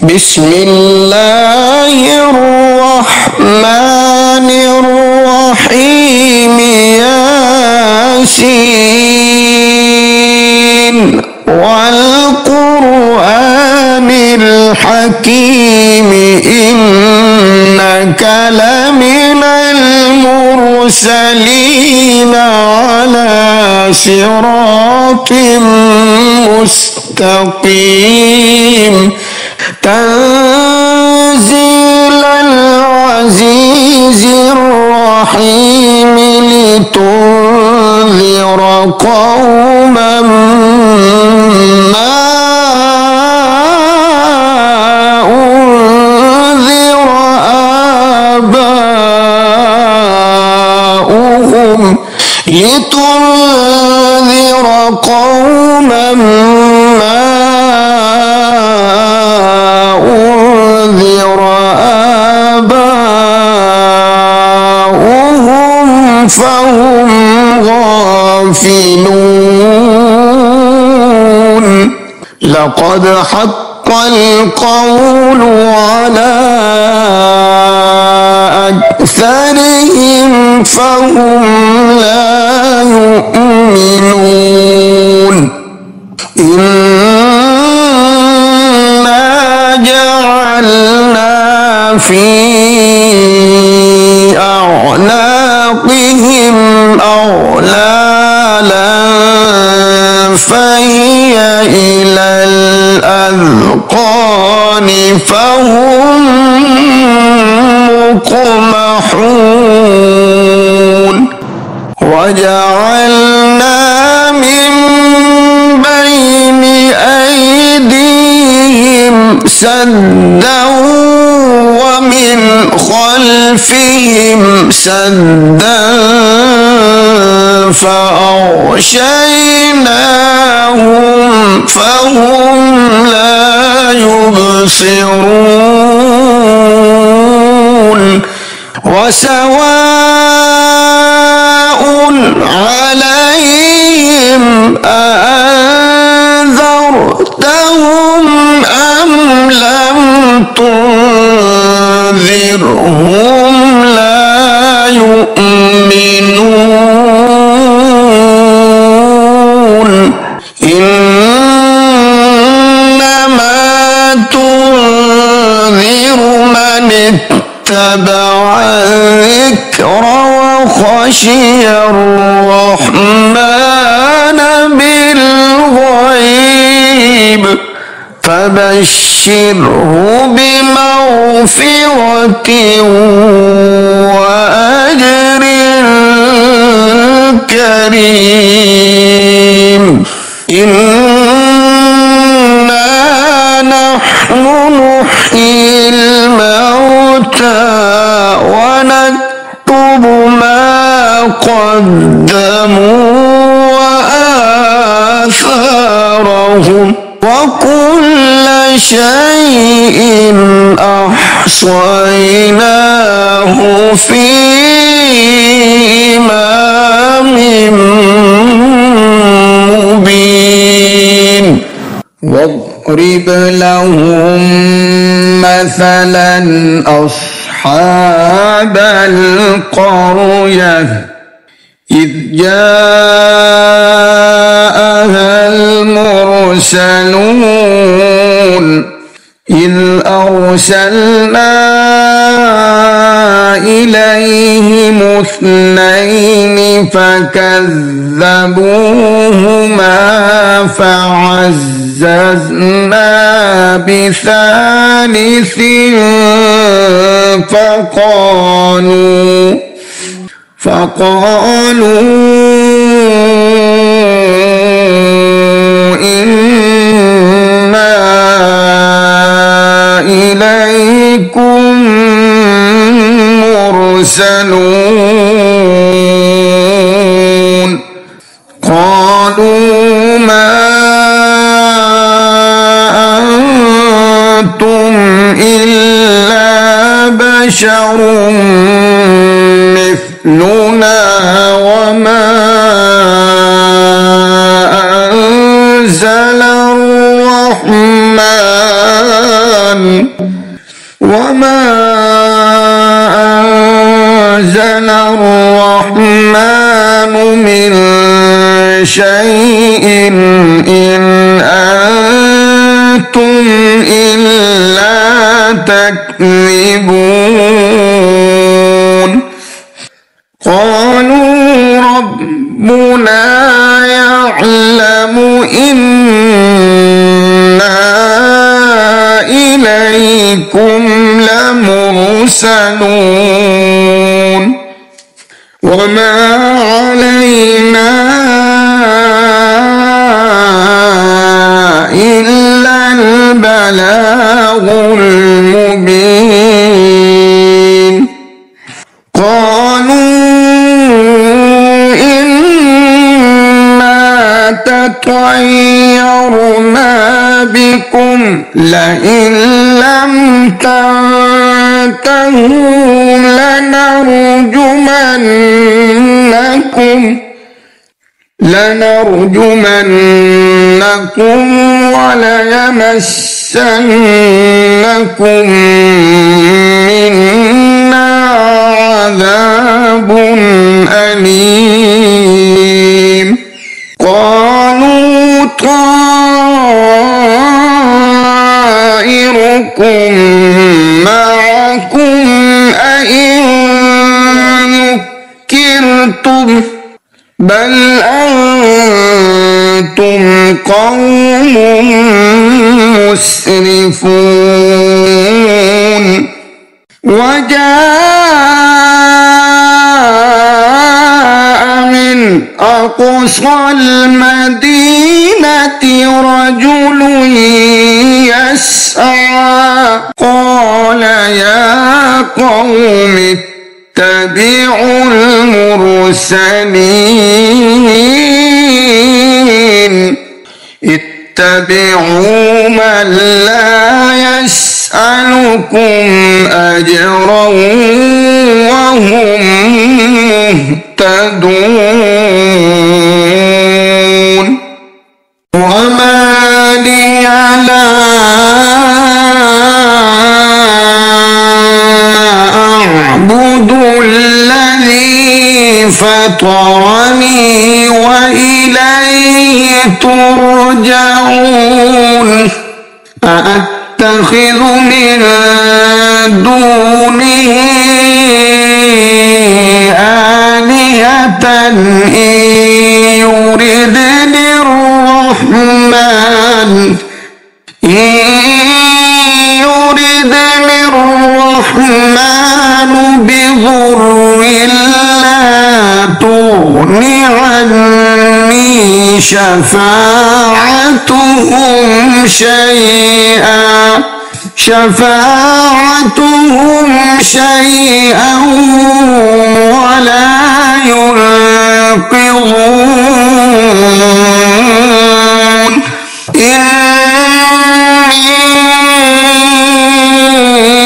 بسم الله الرحمن الرحيم ياسين والقرآن الحكيم إنك لمن المرسلين على صراط مستقيم تنزيل العزيز الرحيم لتنذر قوما ما أنذر آباؤهم لتنذر قوما ما أنذر آباؤهم فهم غافلون لقد حق القول على أكثرهم فهم لا يؤمنون إنا جعلنا في أعناقهم أغلالا فهي إلى الأذقان فهم مقمحون وجعلنا من بين أيديهم سدا ومن خلفهم سدا فأغشيناهم فهم لا يبصرون وسواء عليهم أأنذرتهم أم لم تنذرهم لا يؤمنون إنما تنذر من اتبع الذكر وخشي الرحمن بالغيب فبشره بمغفرة وأجر كريم إنا نحن نحيي الموتى ونكتب ما قدموا وآثارهم وكل شيء أحصيناه في إمام مبين واضرب لهم مثلا أصحاب القرية إذ جاءها المرسلون إذ أرسلنا إليهم اثنين فكذبوهما فعززنا بثالث فقالوا إنا إليكم مرسلون قالوا ما أنتم إلا بشر مثلنا وما أنزل الرحمن وما أنزل الرحمن من شيء إن أنتم إلا تكذبون قالوا ربنا يعلم إنا إليكم لمرسلون وما علينا إلا البلاغ المبين قالوا إنا تطيرنا بكم لئن لم تنتهوا لنرجمنكم وليمسنكم منا عذاب أليم قالوا طائركم معكم أئن ذكرتم بل أنتم قوم مسرفون وجاء من أقصى المدينة رجل يسعى قال يا قوم اتبعوا المرسلين اتبعوا من لا يسألكم أجرا وهم مهتدون وما لي لا أعبد الذي فطرني وإليه ترجعون أأتخذ من دونه آلهة إن يردني الرحمن بضر لا تغن عني شفاعتهم شيئا ولا ينقذون إني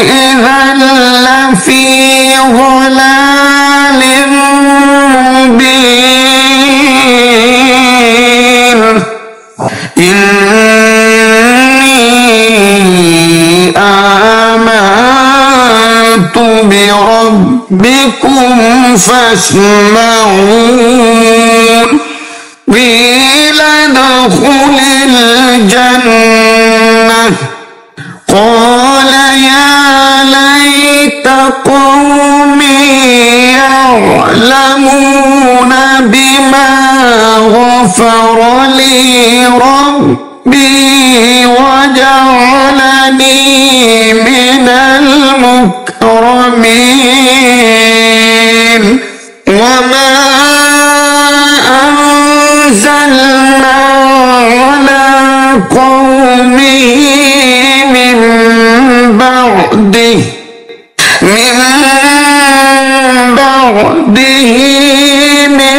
إذا لفي ضلال مبين إني آمنت بربكم فاسمعون قيل ادخل الجنة قال يا ليت قومي يعلمون بما غفر لي ربي وجعلني من المكرمين وما أنزلنا على قومه من بعده من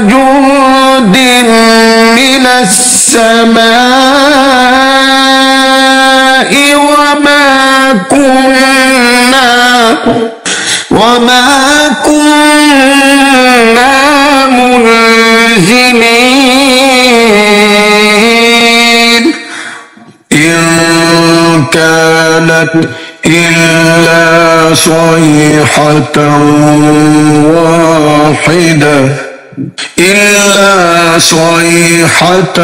جند من السماء وما كنا منزلين إن كانت إلا صيحة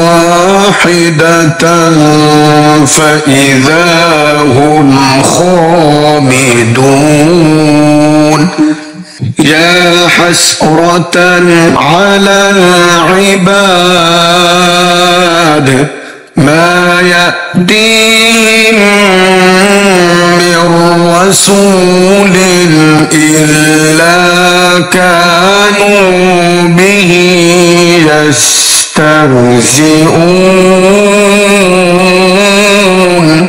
واحدة فإذا هم خامدون يا حسرة على العباد ما يأتيهم من رسول إلا كانوا به يستهزئون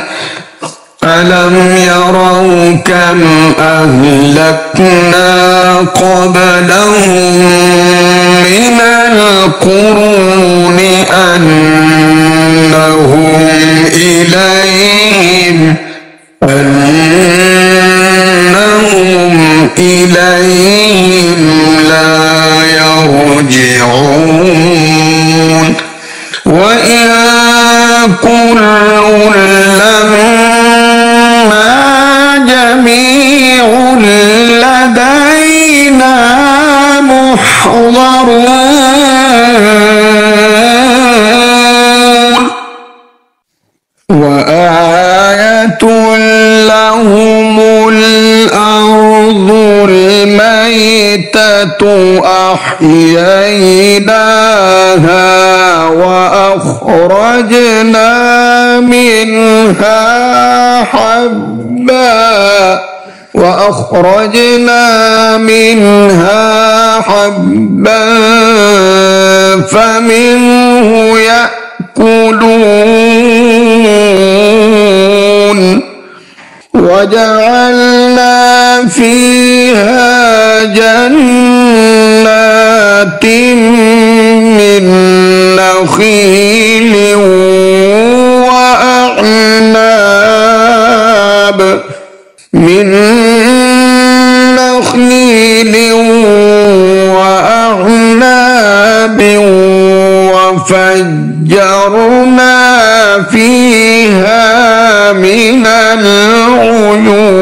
ألم يروا كم أهلكنا قبلهم من القرون أنهم إليهم لا يرجعون وإن كل لما جميع لدينا محضرون وآية لهم الأرض الميتة أحييناها وأخرجنا منها حبا فمنه يأكلون وجعلنا فيها جنات من نخيل وأعناب وفجرنا فيها من العيون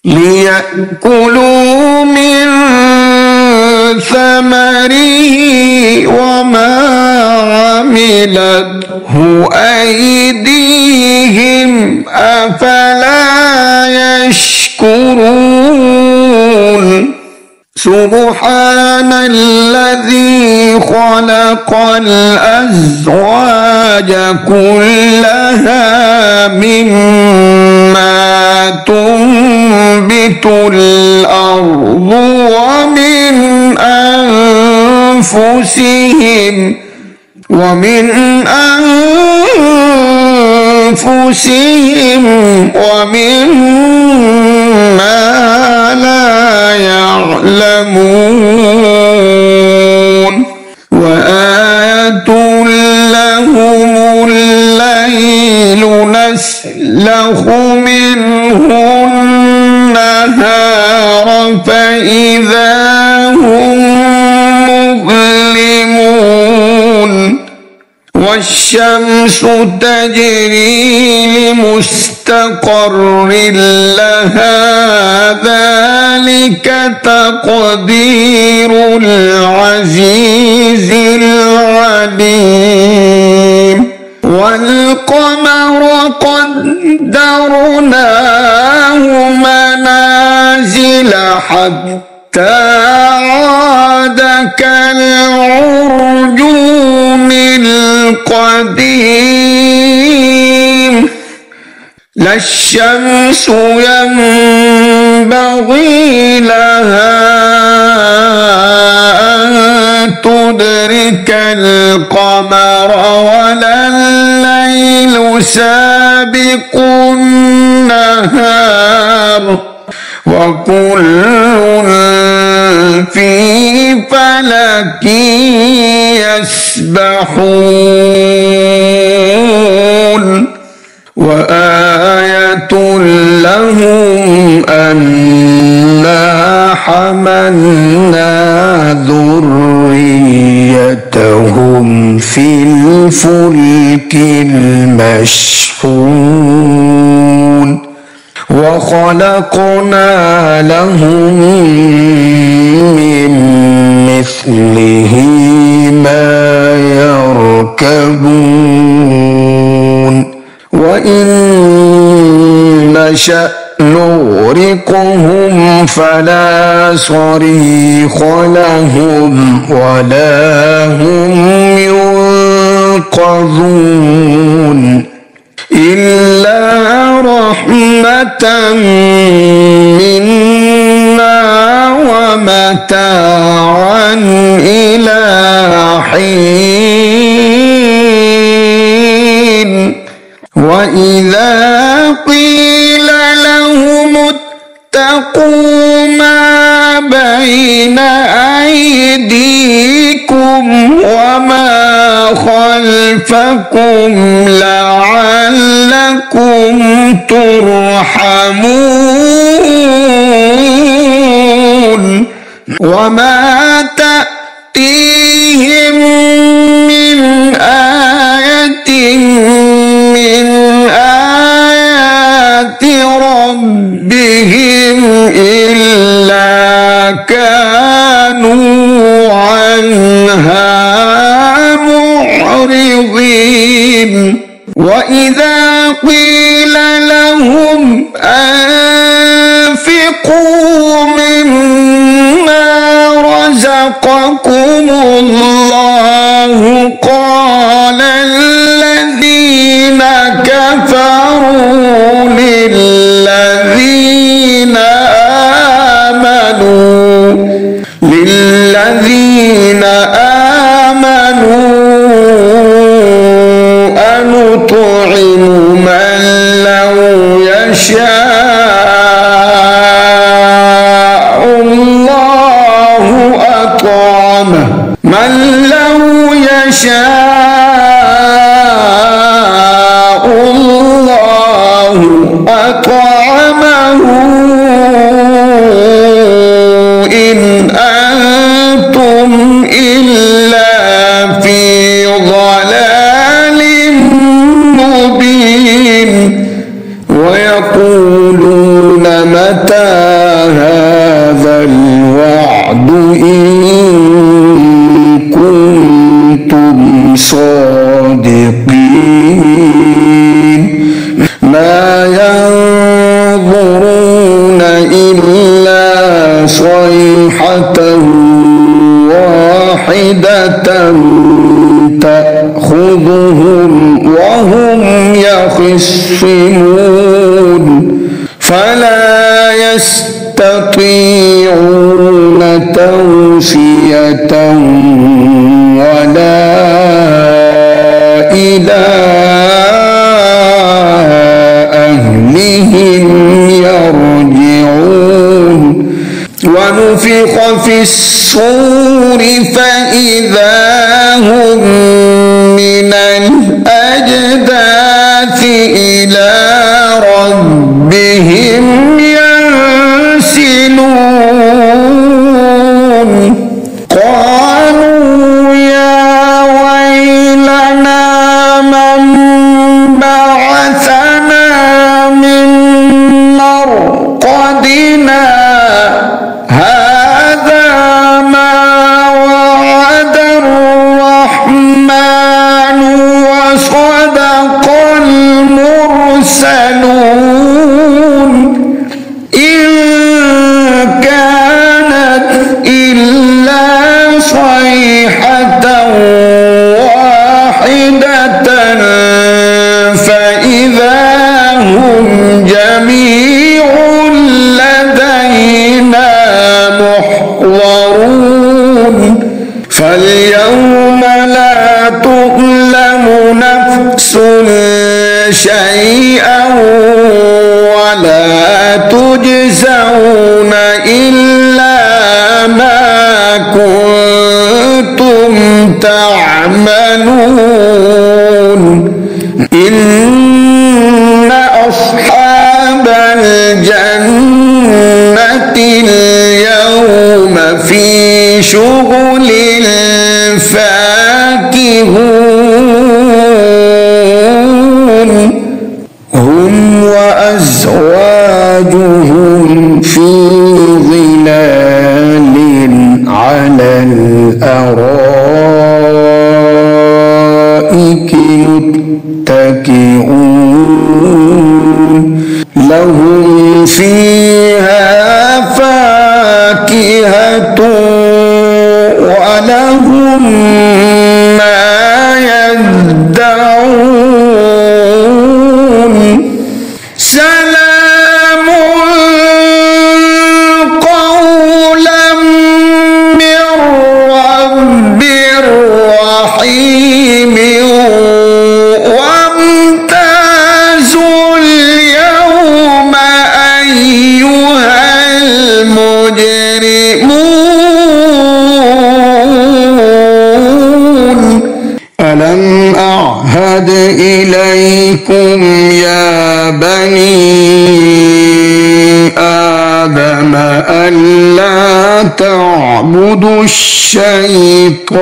ليأكلوا من ثمره وما عملته أيديهم أفلا يشكرون سبحان الذي خلق الأزواج كلها مما تنبت الأرض ومن أنفسهم ومما لا يعلمون وآية لهم الليل نسلخ منه النهار فإذا هم مظلمون والشمس تجري لمستقر لها ذلك تقدير العزيز العليم والقمر قدرناه منازل حتى عاد كالعرجون القديم لا الشمس ينبغي لها أن تدرك القمر ولا الليل سابق النهار وكل في فلك يسبحون وآية لهم أنا حملنا ذريتهم في الفلك المشحون وخلقنا لهم من مثله ما يركبون وإن نشأ نغرقهم فلا صريخ لهم ولا هم ينقذون إلا رحمة منا ومتاعا إلى حين وإذا قيل لهم اتقوا ما بين أيديكم وما خلفكم لعلكم ترحمون وما تأتيهم من آية من آيات ربهم إلا كانوا عنها معرضين وإذا قيل لهم أنفقوا مما رزقكم الله قال الذين كفروا للذين آمنوا أنطعم من لو يشاء الله أطعمه إن أنتم إلا في ضلال مبين ويقولون متى هذا الوعد إن كنتم صادقين ما ينظرون إلا صيحة واحدة تأخذهم وهم يخصمون فلا يستطيعون توصية ولا إلى أهلهم يرجعون ونفخ في الصور فإذا هم من الأجداث إلى ربهم ينسلون قالوا يا ويلنا من بعثنا من مرقدنا هذا ما وعد الرحمن وصدق المرسلون إن كانت إلا صيحة واحدة فإذا هم جميع لدينا محضرون فاليوم لا تظلم نفس شيئا ولا تجزون إلا ما كنتم تعملون إن أصحاب الجنة اليوم في شغل فاكهون متكئون لهم فيها فاكهة ولهم ما يدعون سلام قولا من رب رحيم وامتازوا اليوم أيها المجرمون ألم أعهد إليكم يا بني آدم ألا تعبدوا الشيطان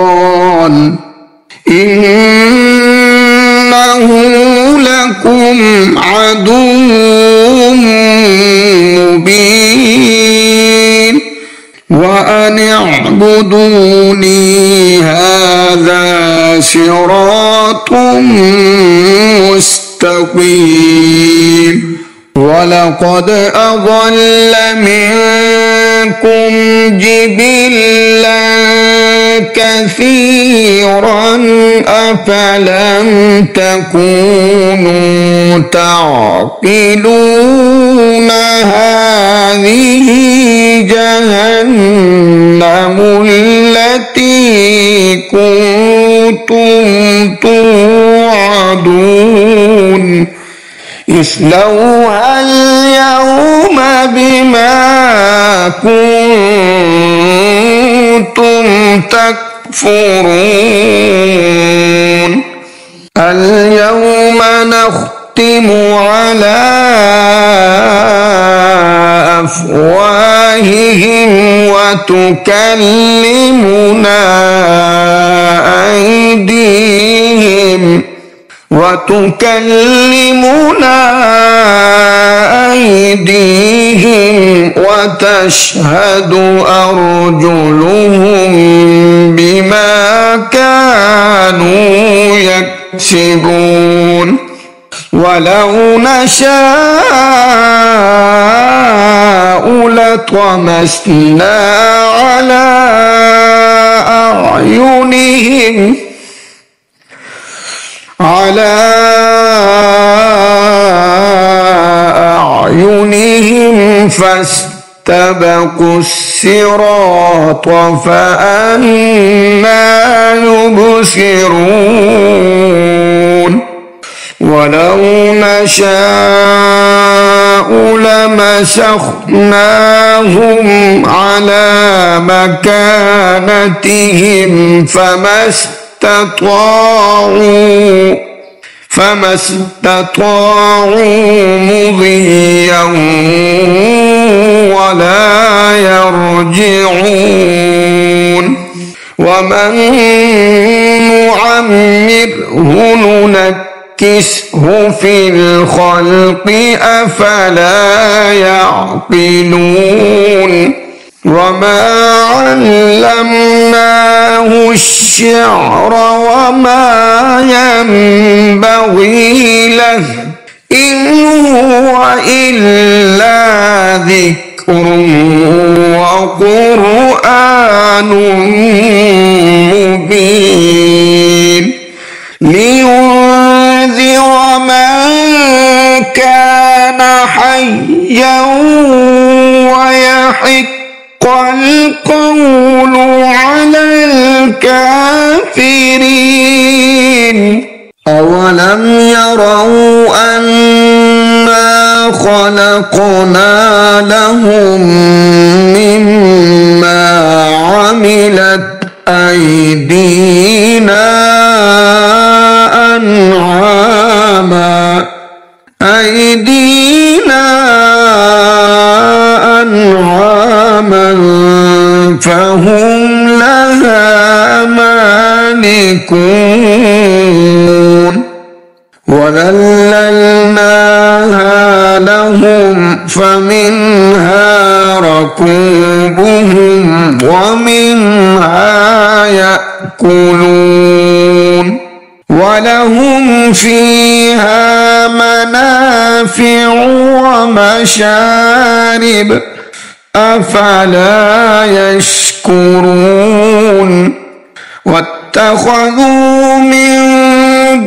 إنه لكم عدو مبين وأن اعبدوني هذا صراط مستقيم ولقد أضل منكم جبلا كثيرا أفلم تكونوا تعقلون هذه جهنم التي كنتم توعدون اصلوها اليوم بما كنتم تكفرون اليوم نختم على أفواههم وتكلمنا أيديهم وتشهد أرجلهم بما كانوا يكسبون ولو نشاء لطمسنا على أعينهم فاستبقوا الصراط فأنى يبصرون ولو نشاء لمسخناهم على مكانتهم فما استطاعوا مضيا ولا يرجعون ومن نعمره ننكسه في الخلق أفلا يعقلون وما علمناه الشعر وما ينبغي له إن هو إلا ذكر وقرآن مبين لينذر من كان حيا ويحق القول على الكافرين أولم يروا أنا خلقنا لهم مما عملت أيدينا أنعاما فهم لها مالكون وذللناها لهم فمنها ركوبهم ومنها يأكلون ولهم فيها منافع ومشارب أفلا يشكرون واتخذوا من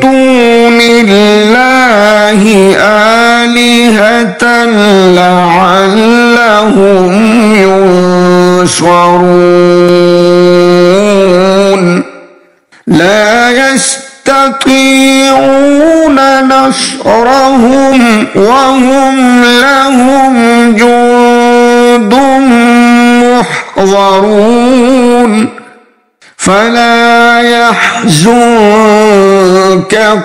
دون الله آلهة لعلهم ينصرون لا يستطيعون نصرهم وهم لهم جند محضرون فلا يحزنك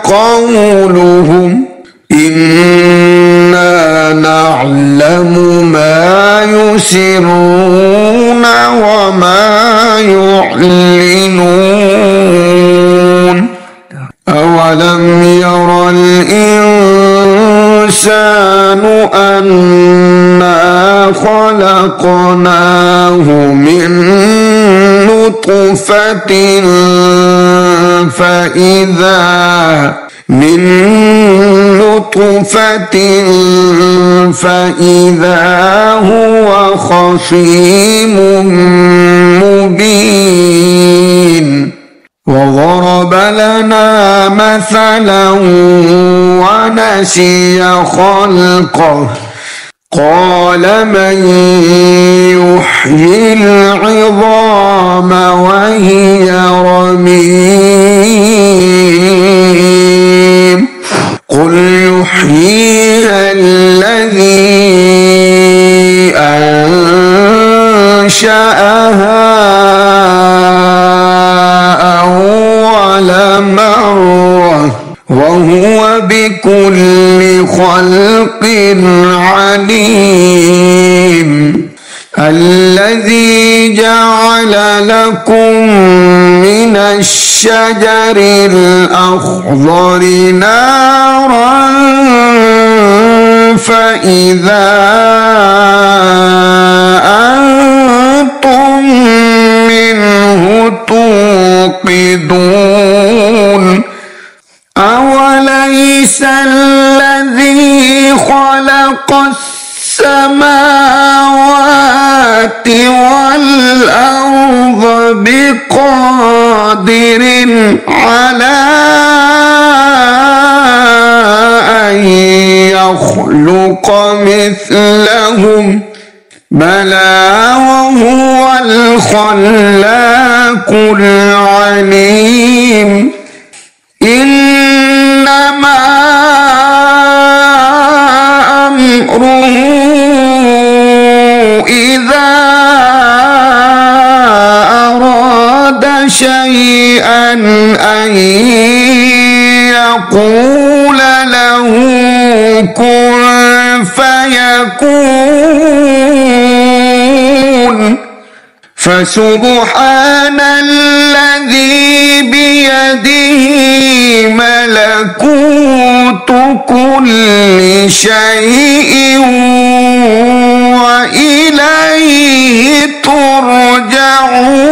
قولهم إنا نعلم ما يسرون وما يعلنون أولم ير الإنسان أنا خلقناه من نطفة فإذا هو خصيم مبين وضرب لنا مثلا ونسي خلقه قال من يحيي العظام وهي رميم قل يحييها الذي أنشأها أول مرة وهو بكل خلق عليم الذي جعل لكم من الشجر الأخضر نارا فإذا أنتم منه توقدون أوليس الذي خلق السماوات والأرض بقادر على أن يخلق مثلهم بلى وهو الخلاق العليم إنما أمره إذا أراد شيئا أن يقول له كن فيكون فسبحان الذي بيده ملكوت كل شيء وإليه ترجعون.